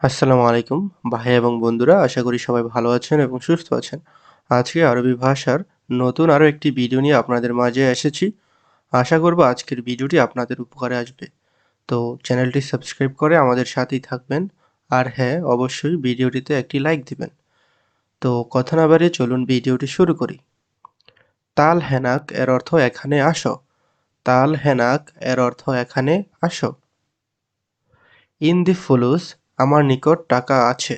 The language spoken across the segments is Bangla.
আসসালামু আলাইকুম ভাই এবং বন্ধুরা, আশা করি সবাই ভালো আছেন এবং সুস্থ আছেন। আজকে আরবি ভাষার নতুন আরও একটি ভিডিও নিয়ে আপনাদের মাঝে এসেছি। আশা করব আজকের ভিডিওটি আপনাদের উপকারে আসবে। তো চ্যানেলটি সাবস্ক্রাইব করে আমাদের সাথেই থাকবেন। আর হ্যাঁ, অবশ্যই ভিডিওটিতে একটি লাইক দিবেন। তো কথা না বাড়িয়ে চলুন ভিডিওটি শুরু করি। তাল হেনাক এর অর্থ এখানে আসো। তাল হেনাক এর অর্থ এখানে আসো। ইন দি ফুলুস আমার নিকট টাকা আছে।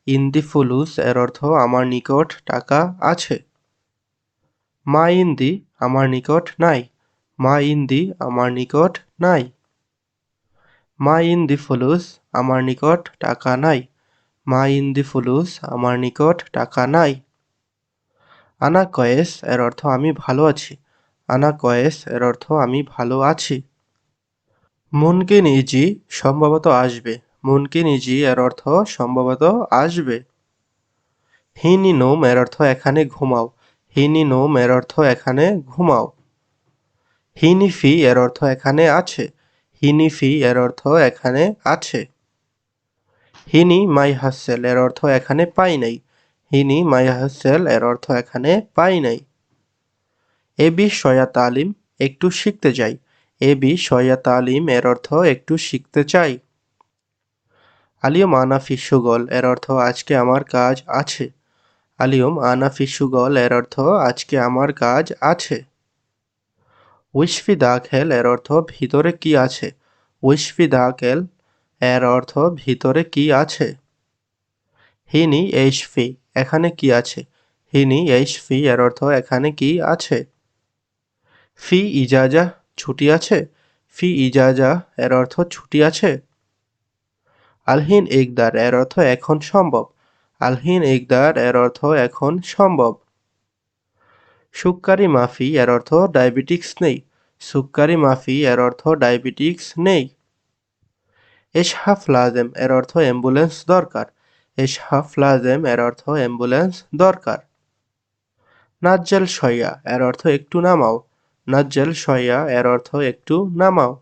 ইন দি ফুলুস এর অর্থ আমার নিকট টাকা আছে। মা ইন্দি আমার নিকট নাই। মা ইন্দি আমার নিকট নাই। মা ইন্দি ফুলুস আমার নিকট টাকা নাই। মা ইন্দি ফুলুস আমার নিকট টাকা নাই। আনা কয়েস এর অর্থ আমি ভালো আছি। আনা কয়েস এর অর্থ আমি ভালো আছি। মুনকিন ইজি সম্ভবত আসবে। মুনকিন ইজি এর অর্থ সম্ভবত আসবে। হিনি নোম এর অর্থ এখানে ঘুমাও। হিনি নোম এর অর্থ এখানে ঘুমাও। হিনি ফি এর অর্থ এখানে আছে। হিনি ফি এর অর্থ এখানে আছে। হিনি মাই হাসেল এর অর্থ এখানে পাই নাই। হিনি মাই হাসেল এর অর্থ এখানে পাই নাই। এবি সয়া তালিম একটু শিখতে চাই। এবি সয়া তালিম এর অর্থ একটু শিখতে চাই। আলিয়ম আনা ফি সুগল এর অর্থ আজকে আমার কাজ আছে। আলিয়ম আনা ফি সুগল এর অর্থ আজকে আমার কাজ আছে। উইশফি দাখেল এর অর্থ ভিতরে কি আছে। উইশফি দাখেল এর অর্থ ভিতরে কি আছে। হিনি এইশফি এখানে কি আছে। হিনি এইশফি এর অর্থ এখানে কি আছে। ফি ইজাজা ছুটি আছে। ফি ইজাজা এর অর্থ ছুটি আছে। আলহিন ইকদার এর অর্থ এখন সম্ভব। আলহিন ইকদার এর অর্থ এখন সম্ভব। সুক্কারি মাফি এর অর্থ ডায়াবেটিক্স নেই। সুক্কারি মাফি এর অর্থ ডায়াবেটিক্স নেই। এসহাফ লাজেম এর অর্থ অ্যাম্বুলেন্স দরকার। এসহাফ লাজেম এর অর্থ অ্যাম্বুলেন্স দরকার। নাজ্জাল শয়া এর অর্থ একটু নামাও। নাজ্জাল শয়া এর অর্থ একটু নামাও।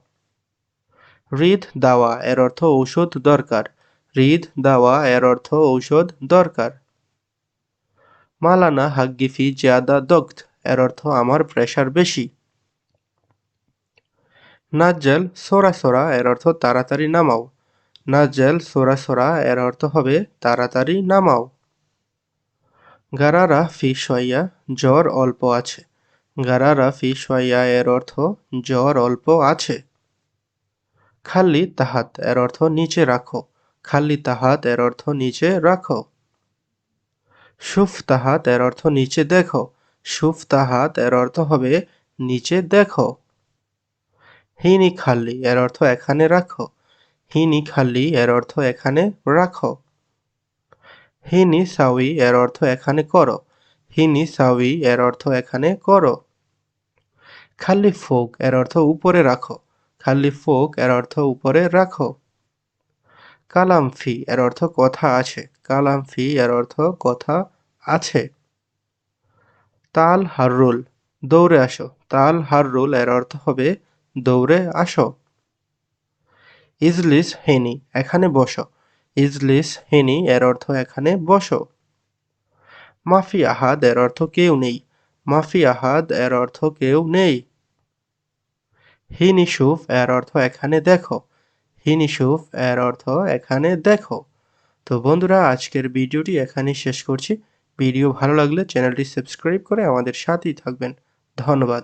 রিদ দাওয়া এর অর্থ ঔষধ দরকার। রিদ দাওয়া এর অর্থ ঔষধ দরকার। মালানা হাগ্গিফি জিয়াদা দগ্ধ এর অর্থ আমার প্রেশার বেশি। নাজ্জাল সোরা সোরা এর অর্থ তাড়াতাড়ি নামাও। নাজ্জাল সোরা সোরা এর অর্থ হবে তাড়াতাড়ি নামাও। গারারা ফি শয়া জ্বর অল্প আছে। গারারা ফি শয়া এর অর্থ জ্বর অল্প আছে। খাল্লি তাহাত এর অর্থ নিচে রাখো। খাল্লি তাহাত এর অর্থ নিচে রাখো। সুফ তাহাত এর অর্থ নিচে দেখো। সুফ তাহাত এর অর্থ হবে নিচে দেখো। হিনি খাল্লি এর অর্থ এখানে রাখো। হিনি খাল্লি এর অর্থ এখানে রাখো। হিনি সাউই এর অর্থ এখানে করো। হিনি সাউই এর অর্থ এখানে করো। খাল্লি ফোক এর অর্থ উপরে রাখো। খাল্লি ফোক এর অর্থ উপরে রাখো। কালাম ফি এর অর্থ কথা আছে। কালাম ফি এর অর্থ কথা আছে। তাল হাররুল দৌড়ে আসো। তাল হাররুল এর অর্থ হবে দৌড়ে আসো। ইজলিস হেনি এখানে বসো। ইজলিস হেনি এর অর্থ এখানে বসো। মাফি আহাদ এর অর্থ কেউ নেই। মাফি আহাদ এর অর্থ কেউ নেই। হিনিসুফ এর অর্থ এখানে দেখো। হিনিসুফ এর অর্থ এখানে দেখো। তো বন্ধুরা, আজকের ভিডিওটি এখানেই শেষ করছি। ভিডিও ভালো লাগলে চ্যানেলটি সাবস্ক্রাইব করে আমাদের সাথেই থাকবেন। ধন্যবাদ।